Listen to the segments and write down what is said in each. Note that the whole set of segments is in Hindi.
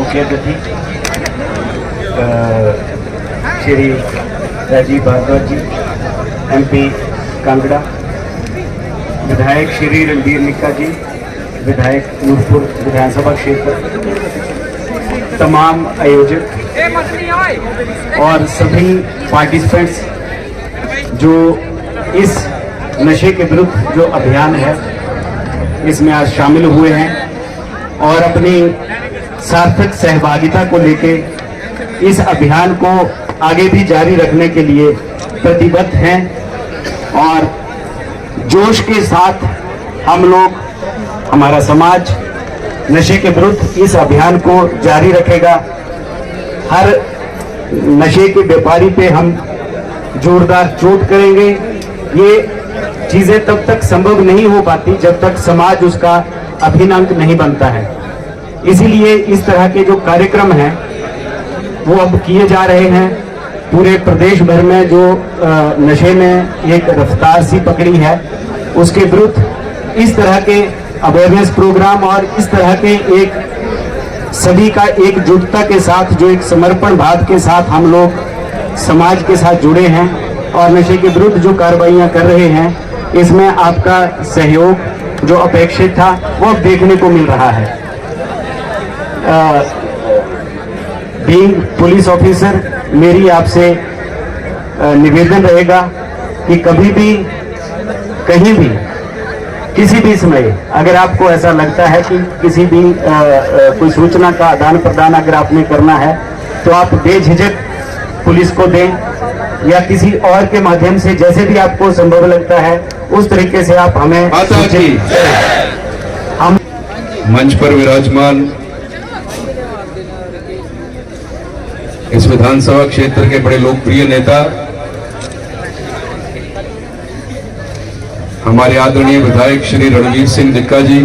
मुख्य अतिथि श्री राजीव भारद्वाज जी, MP कांगड़ा, विधायक श्री रणबीर निक्का जी, विधायक नूरपुर विधानसभा क्षेत्र, तमाम आयोजक और सभी पार्टिसिपेंट्स जो इस नशे के विरुद्ध जो अभियान है इसमें आज शामिल हुए हैं और अपनी सार्थक सहभागिता को लेके इस अभियान को आगे भी जारी रखने के लिए प्रतिबद्ध हैं और जोश के साथ हम लोग, हमारा समाज नशे के विरुद्ध इस अभियान को जारी रखेगा। हर नशे के व्यापारी पे हम जोरदार चोट करेंगे। ये चीजें तब तक संभव नहीं हो पाती जब तक समाज उसका अभिन्न अंग नहीं बनता है। इसीलिए इस तरह के जो कार्यक्रम हैं वो अब किए जा रहे हैं। पूरे प्रदेश भर में जो नशे ने एक रफ्तार सी पकड़ी है उसके विरुद्ध इस तरह के अवेयरनेस प्रोग्राम और इस तरह के एक सभी का एकजुटता के साथ जो एक समर्पण भाव के साथ हम लोग समाज के साथ जुड़े हैं और नशे के विरुद्ध जो कार्रवाइयां कर रहे हैं, इसमें आपका सहयोग जो अपेक्षित था वो अब देखने को मिल रहा है। बीइंग पुलिस ऑफिसर, मेरी आपसे निवेदन रहेगा कि कभी भी कहीं भी किसी भी समय अगर आपको ऐसा लगता है कि किसी भी कोई सूचना का आदान प्रदान अगर आपने करना है तो आप बेझिझक पुलिस को दें या किसी और के माध्यम से, जैसे भी आपको संभव लगता है उस तरीके से आप हमें हम मंच पर विराजमान इस विधानसभा क्षेत्र के बड़े लोकप्रिय नेता हमारे आदरणीय विधायक Shri Ranveer Singh Nikka ji,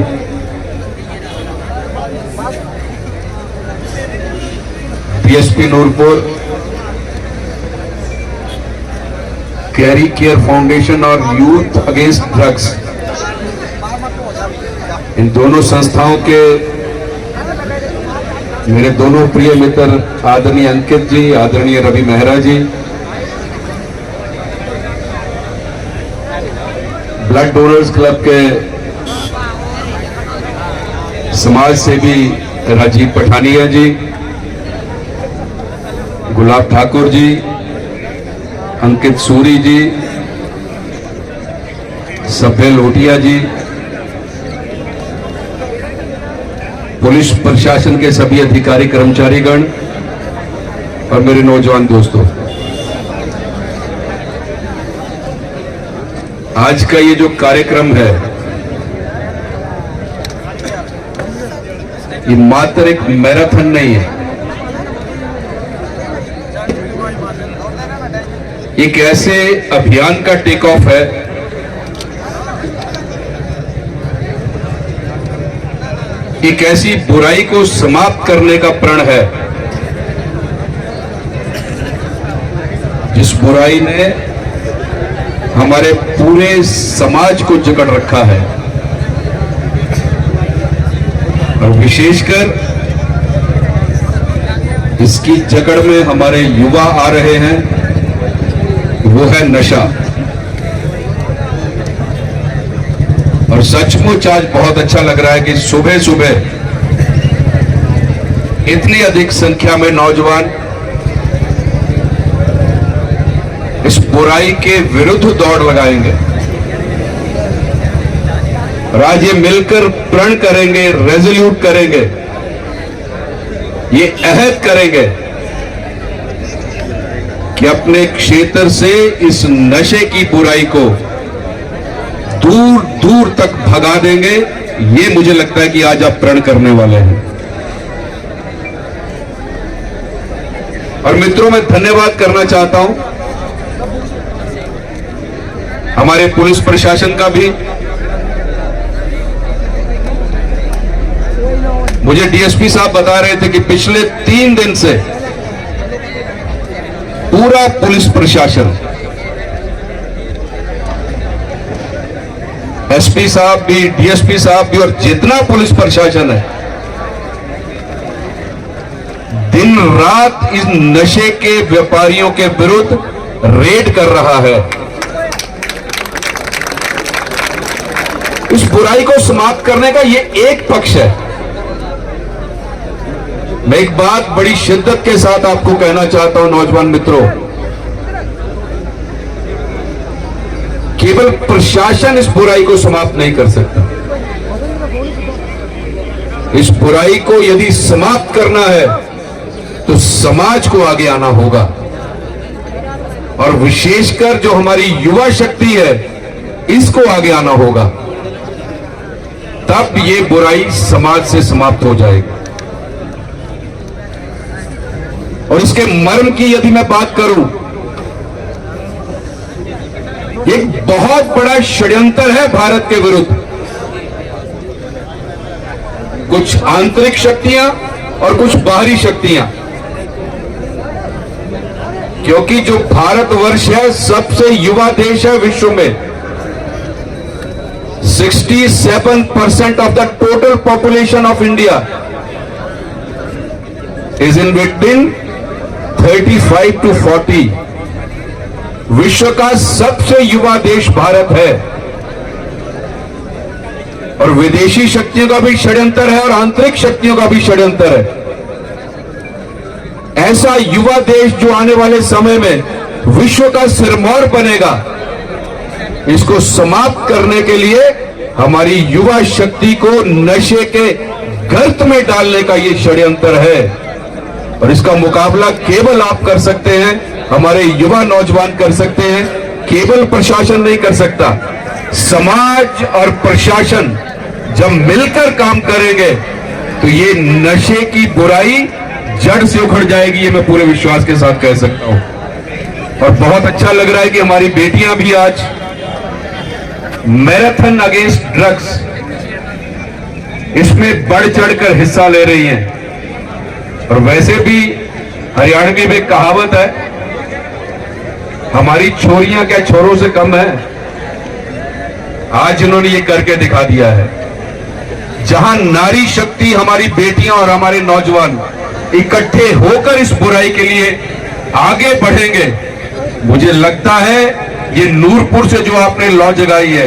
DSP Nurpur, Carry Care Foundation और यूथ अगेंस्ट ड्रग्स, इन दोनों संस्थाओं के मेरे दोनों प्रिय मित्र आदरणीय अंकित जी, आदरणीय रवि मेहरा जी, ब्लड डोनर्स क्लब के समाज सेवी राजीव पठानिया जी, गुलाब ठाकुर जी, अंकित सूरी जी, सभ्य लोटिया जी, पुलिस प्रशासन के सभी अधिकारी कर्मचारीगण और मेरे नौजवान दोस्तों, आज का ये जो कार्यक्रम है ये मात्र एक मैराथन नहीं है, एक ऐसे अभियान का टेक ऑफ है एक ऐसी बुराई को समाप्त करने का प्रण है जिस बुराई ने हमारे पूरे समाज को जकड़ रखा है और विशेषकर इसकी जकड़ में हमारे युवा आ रहे हैं, वो है नशा। और सचमुच आज बहुत अच्छा लग रहा है कि सुबह सुबह इतनी अधिक संख्या में नौजवान इस बुराई के विरुद्ध दौड़ लगाएंगे और आज ये मिलकर प्रण करेंगे, रेजोल्यूट करेंगे, ये अहद करेंगे कि अपने क्षेत्र से इस नशे की बुराई को दूर दूर तक भगा देंगे। ये मुझे लगता है कि आज आप प्रण करने वाले हैं। और मित्रों, मैं धन्यवाद करना चाहता हूं हमारे पुलिस प्रशासन का भी। मुझे डीएसपी साहब बता रहे थे कि पिछले 3 दिन से पूरा पुलिस प्रशासन, एसपी साहब भी, डीएसपी साहब भी और जितना पुलिस प्रशासन है दिन रात इस नशे के व्यापारियों के विरुद्ध रेड कर रहा है। इस बुराई को समाप्त करने का ये एक पक्ष है। मैं एक बात बड़ी शिद्दत के साथ आपको कहना चाहता हूं, नौजवान मित्रों, केवल प्रशासन इस बुराई को समाप्त नहीं कर सकता। इस बुराई को यदि समाप्त करना है तो समाज को आगे आना होगा, और विशेषकर जो हमारी युवा शक्ति है इसको आगे आना होगा, तब ये बुराई समाज से समाप्त हो जाएगी। और इसके मर्म की यदि मैं बात करूं, एक बहुत बड़ा षड्यंत्र है भारत के विरुद्ध। कुछ आंतरिक शक्तियां और कुछ बाहरी शक्तियां, क्योंकि जो भारतवर्ष है सबसे युवा देश है विश्व में। 67% of the total population of India is in between 35 to 40। विश्व का सबसे युवा देश भारत है, और विदेशी शक्तियों का भी षड्यंत्र है और आंतरिक शक्तियों का भी षड्यंत्र है। ऐसा युवा देश जो आने वाले समय में विश्व का सिरमौर बनेगा, इसको समाप्त करने के लिए हमारी युवा शक्ति को नशे के गर्त में डालने का ये षड्यंत्र है, और इसका मुकाबला केवल आप कर सकते हैं, हमारे युवा नौजवान कर सकते हैं, केवल प्रशासन नहीं कर सकता। समाज और प्रशासन जब मिलकर काम करेंगे तो ये नशे की बुराई जड़ से उखड़ जाएगी, ये मैं पूरे विश्वास के साथ कह सकता हूं। और बहुत अच्छा लग रहा है कि हमारी बेटियां भी आज मैराथन अगेंस्ट ड्रग्स इसमें बढ़ चढ़कर हिस्सा ले रही हैं। और वैसे भी हरियाणवी में कहावत है, हमारी छोरियां क्या छोरों से कम है। आज इन्होंने ये करके दिखा दिया है। जहां नारी शक्ति, हमारी बेटियां और हमारे नौजवान इकट्ठे होकर इस बुराई के लिए आगे बढ़ेंगे, मुझे लगता है ये नूरपुर से जो आपने लौ जगाई है,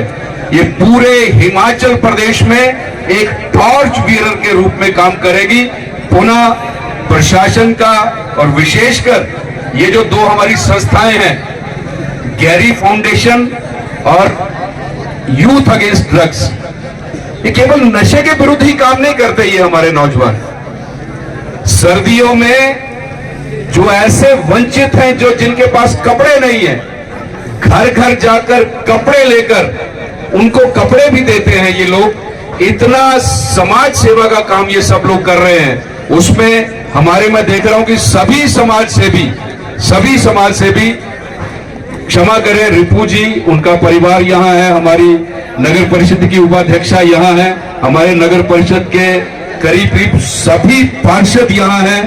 ये पूरे हिमाचल प्रदेश में एक टॉर्च बीरर के रूप में काम करेगी। पुनः प्रशासन का और विशेषकर ये जो दो हमारी संस्थाएं हैं, गैरी फाउंडेशन और यूथ अगेंस्ट ड्रग्स, ये केवल नशे के विरुद्ध ही काम नहीं करते। ये हमारे नौजवान सर्दियों में जो ऐसे वंचित हैं, जो जिनके पास कपड़े नहीं हैं, घर घर जाकर कपड़े लेकर उनको कपड़े भी देते हैं। ये लोग इतना समाज सेवा का काम ये सब लोग कर रहे हैं। उसमें हमारे, मैं देख रहा हूं कि सभी समाज सेवी, क्षमा करें रिपू जी, उनका परिवार यहाँ है, हमारी नगर परिषद की उपाध्यक्षा यहाँ है, हमारे नगर परिषद के करीब सभी पार्षद यहाँ हैं,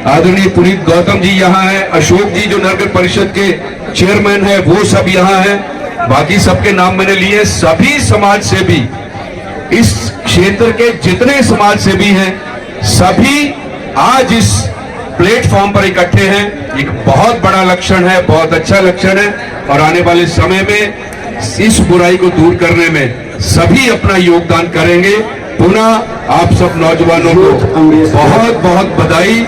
आदरणीय पुनीत गौतम जी यहाँ हैं, अशोक जी जो नगर परिषद के चेयरमैन है वो सब यहाँ हैं, बाकी सबके नाम मैंने लिए। सभी समाज सेवी, इस क्षेत्र के जितने समाज सेवी हैं, सभी आज इस प्लेटफॉर्म पर इकट्ठे हैं। एक बहुत बड़ा लक्षण है, बहुत अच्छा लक्षण है, और आने वाले समय में इस बुराई को दूर करने में सभी अपना योगदान करेंगे। पुनः आप सब नौजवानों को बहुत बहुत बधाई,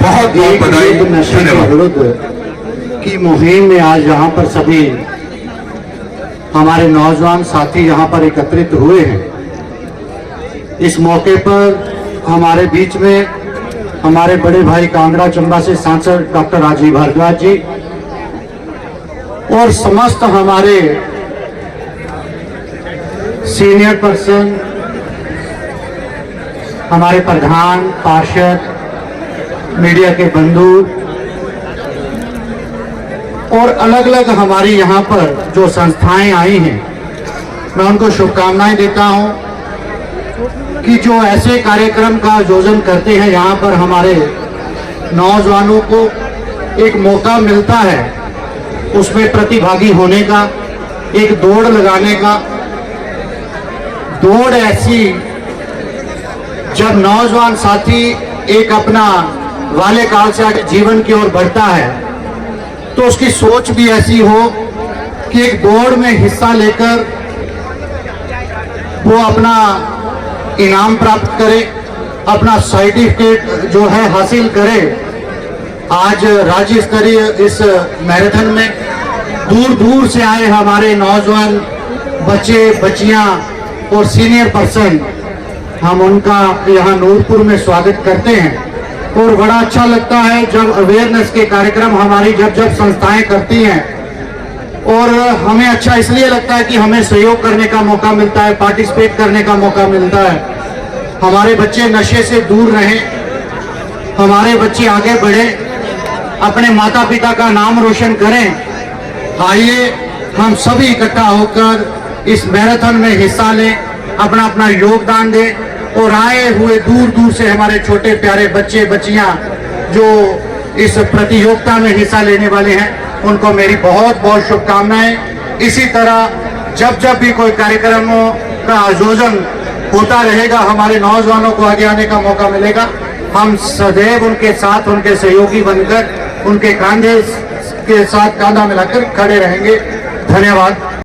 बहुत बहुत बधाई, धन्यवाद। की मुहिम में आज यहाँ पर सभी हमारे नौजवान साथी यहाँ पर एकत्रित हुए हैं। इस मौके पर हमारे बीच में हमारे बड़े भाई कांगड़ा चंबा से सांसद डॉक्टर राजीव भारद्वाज जी और समस्त हमारे सीनियर पर्सन, हमारे प्रधान, पार्षद, मीडिया के बंधु और अलग अलग हमारी यहाँ पर जो संस्थाएं आई हैं, मैं उनको शुभकामनाएं देता हूँ कि जो ऐसे कार्यक्रम का आयोजन करते हैं, यहाँ पर हमारे नौजवानों को एक मौका मिलता है उसमें प्रतिभागी होने का, एक दौड़ लगाने का। दौड़ ऐसी जब नौजवान साथी एक अपना बाल्यकाल से आगे जीवन की ओर बढ़ता है तो उसकी सोच भी ऐसी हो कि एक दौड़ में हिस्सा लेकर वो अपना इनाम प्राप्त करे, अपना सर्टिफिकेट जो है हासिल करे। आज राज्य स्तरीय इस मैराथन में दूर दूर से आए हमारे नौजवान बच्चे बच्चियां और सीनियर पर्सन, हम उनका यहाँ नूरपुर में स्वागत करते हैं। और बड़ा अच्छा लगता है जब अवेयरनेस के कार्यक्रम हमारी जब संस्थाएं करती हैं, और हमें अच्छा इसलिए लगता है कि हमें सहयोग करने का मौका मिलता है, पार्टिसिपेट करने का मौका मिलता है। हमारे बच्चे नशे से दूर रहें, हमारे बच्चे आगे बढ़े, अपने माता पिता का नाम रोशन करें। आइए हम सभी इकट्ठा होकर इस मैराथन में हिस्सा लें, अपना अपना योगदान दें और आए हुए दूर दूर से हमारे छोटे प्यारे बच्चे बच्चियां जो इस प्रतियोगिता में हिस्सा लेने वाले हैं उनको मेरी बहुत बहुत शुभकामनाएं। इसी तरह जब भी कोई कार्यक्रमों का आयोजन होता रहेगा, हमारे नौजवानों को आगे आने का मौका मिलेगा, हम सदैव उनके साथ, उनके सहयोगी बनकर, उनके कंधे के साथ कंधा मिलाकर खड़े रहेंगे। धन्यवाद।